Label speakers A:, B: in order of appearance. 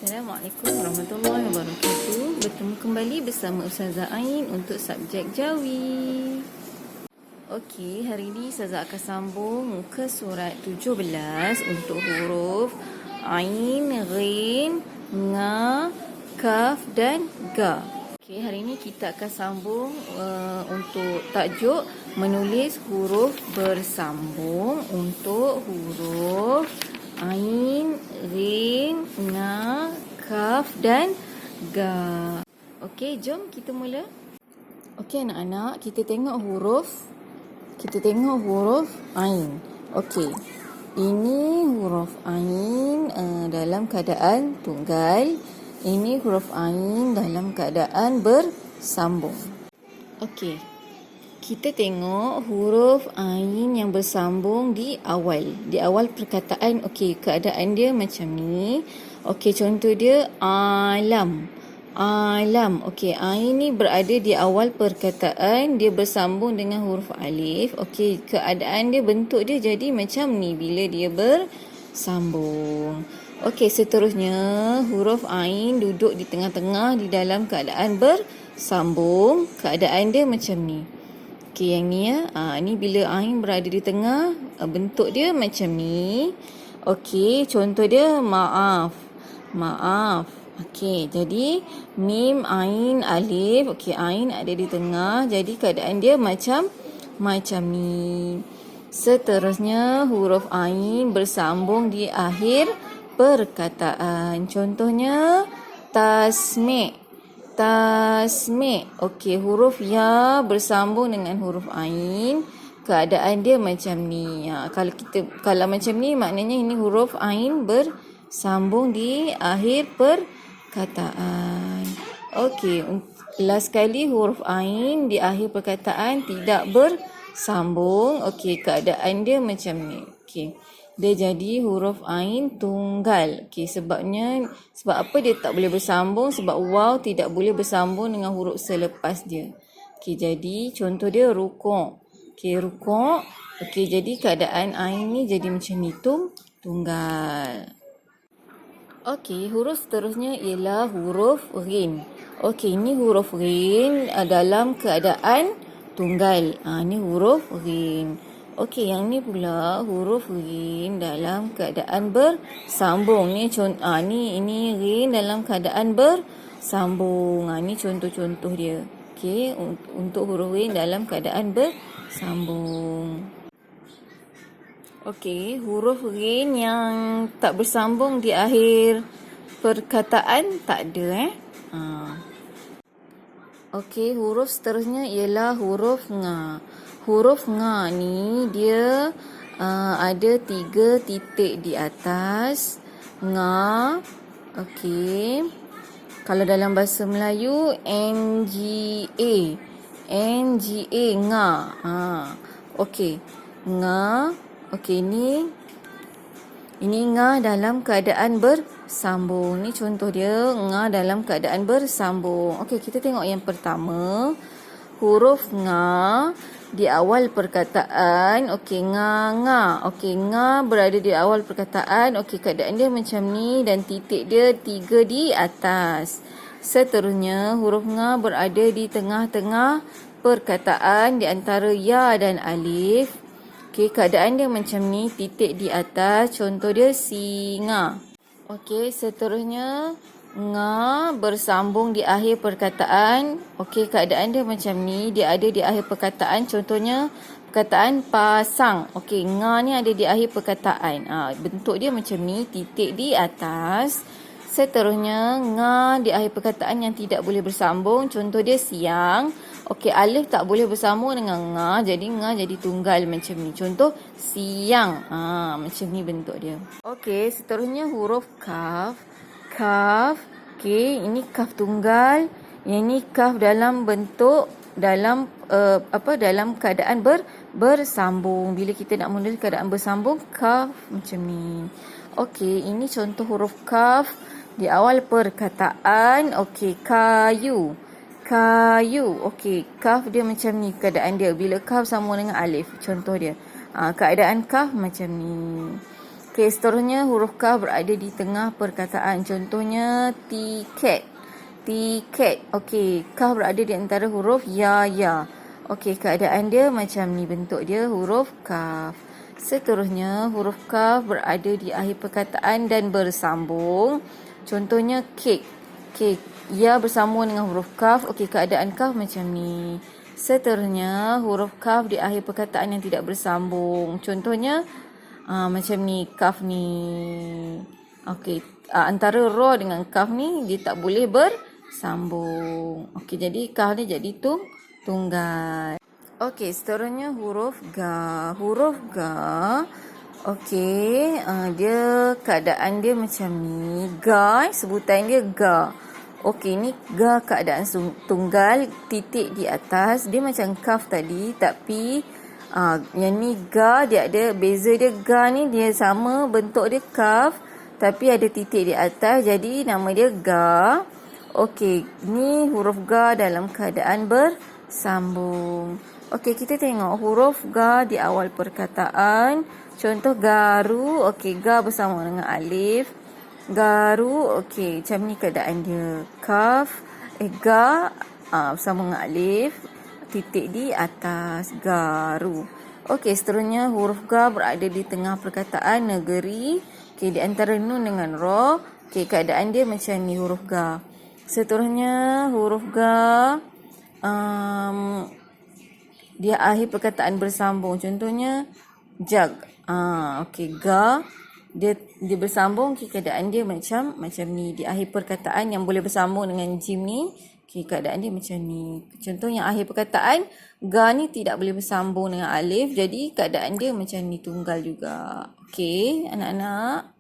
A: Assalamualaikum warahmatullahi wabarakatuh. Bertemu kembali bersama Ustazah Ain untuk subjek Jawi. Okey, hari ini Ustazah akan sambung muka surat 17 untuk huruf Ain, Ghin, Nga, Kaf dan Ga. Okey, hari ini kita akan sambung untuk tajuk menulis huruf bersambung untuk huruf Ain, Ghin, Nga, Kaf dan Ga. Okey, jom kita mula. Okey anak-anak, kita tengok huruf Ain. Okey. Ini huruf Ain dalam keadaan tunggal. Ini huruf Ain dalam keadaan bersambung. Okey. Kita tengok huruf Ain yang bersambung di awal. Di awal perkataan, okey, keadaan dia macam ni. Okey, contoh dia alam. Alam. Okey, Ain ni berada di awal perkataan, dia bersambung dengan huruf alif. Okey, keadaan dia, bentuk dia jadi macam ni bila dia bersambung. Okey, seterusnya huruf Ain duduk di tengah-tengah di dalam keadaan bersambung. Keadaan dia macam ni. Okey, yang ni ya. Ni bila Ain berada di tengah, bentuk dia macam ni. Okey, contoh dia maaf. Maaf. Okey, jadi mim, Ain, alif. Okey, Ain ada di tengah. Jadi keadaan dia macam ni. Seterusnya huruf Ain bersambung di akhir perkataan. Contohnya tasmi'. Tasmi'. Okey, huruf ya bersambung dengan huruf Ain. Keadaan dia macam ni. Kalau macam ni, maknanya ini huruf Ain bersambung di akhir perkataan. Okey, last kali huruf Ain di akhir perkataan tidak bersambung. Okey, keadaan dia macam ni. Okey. Dia jadi huruf Ain tunggal. Okey, sebab apa dia tak boleh bersambung? Sebab waw tidak boleh bersambung dengan huruf selepas dia. Okey, jadi contoh dia rukuk. Okey, rukuk. Okey, jadi keadaan Ain ni jadi macam ni, tunggal. Okey, huruf seterusnya ialah huruf Ghin. Okey, ini huruf Ghin dalam keadaan tunggal. Ni huruf Ghin. Okey, yang ni pula huruf Ghin dalam keadaan bersambung. Ni ini Ghin dalam keadaan bersambung. Ni contoh-contoh dia. Okey, untuk huruf Ghin dalam keadaan bersambung. Okey, huruf Ghin yang tak bersambung di akhir perkataan tak ada Okey, huruf seterusnya ialah huruf Nga. Huruf Nga ni dia ada 3 titik di atas. Nga. Okey. Kalau dalam bahasa Melayu, NGA. NGA, Nga. Okey. Nga. Okey, ini Nga dalam keadaan bersambung. Ni contoh dia, Nga dalam keadaan bersambung. Okey, kita tengok yang pertama. Huruf Nga di awal perkataan. Okey, Nga. Okey, Nga berada di awal perkataan. Okey, keadaan dia macam ni dan titik dia 3 di atas. Seterusnya, huruf Nga berada di tengah-tengah perkataan di antara ya dan alif. Okey, keadaan dia macam ni, titik di atas. Contoh dia singa. Okey, seterusnya Nga bersambung di akhir perkataan. Okey, keadaan dia macam ni, dia ada di akhir perkataan. Contohnya perkataan pasang. Okey, Nga ni ada di akhir perkataan. Bentuk dia macam ni, titik di atas. Seterusnya Nga di akhir perkataan yang tidak boleh bersambung. Contoh dia siang. Okey, alif tak boleh bersambung dengan Nga, jadi Nga jadi tunggal macam ni. Contoh siang. Macam ni bentuk dia. Okey, seterusnya huruf Kaf. Kaf. Okey, ini Kaf tunggal. Yang ni Kaf dalam bentuk dalam keadaan bersambung. Bila kita nak menulis keadaan bersambung, Kaf macam ni. Okey, ini contoh huruf Kaf di awal perkataan. Okey, kayu. Kayu. Okey, Kaf dia macam ni keadaan dia. Bila Kaf sama dengan alif, contoh dia. Keadaan Kaf macam ni. Okey, seterusnya huruf kaf berada di tengah perkataan. Contohnya tiket. Tiket. Okey, kaf berada di antara huruf ya. Okey, keadaan dia macam ni, bentuk dia huruf kaf. Seterusnya huruf kaf berada di akhir perkataan dan bersambung. Contohnya kek. Kek. Ya bersambung dengan huruf kaf. Okey, keadaan kaf macam ni. Seterusnya huruf kaf di akhir perkataan yang tidak bersambung. Contohnya macam ni, kaf ni. Okey, antara ra dengan kaf ni dia tak boleh bersambung. Okey, jadi kaf ni jadi tunggal. Okey, seterusnya huruf ga. Huruf ga, okey, dia keadaan dia macam ni. Ga, sebutan dia ga. Okey, ni ga keadaan tunggal, titik di atas. Dia macam kaf tadi, tapi yang ni ga, dia ada beza dia. Ga ni dia sama, bentuk dia kaf, tapi ada titik di atas, jadi nama dia ga. Okey, ni huruf ga dalam keadaan bersambung. Okey, kita tengok huruf ga di awal perkataan. Contoh garu, okey, ga bersama dengan alif. Garu, okey, macam ni keadaan dia. Kaf, ga bersama dengan alif, titik di atas, garu. Okey, seterusnya huruf ga berada di tengah perkataan negeri. Okey, di antara nun dengan ra. Okey, keadaan dia macam ni huruf ga. Seterusnya huruf ga dia akhir perkataan bersambung. Contohnya jag. Okey, ga dia bersambung. Okey, keadaan dia macam ni. Di akhir perkataan yang boleh bersambung dengan jim ni. Okey, keadaan dia macam ni. Contoh yang akhir perkataan ga ni tidak boleh bersambung dengan alif. Jadi keadaan dia macam ni, tunggal juga. Okey, anak-anak.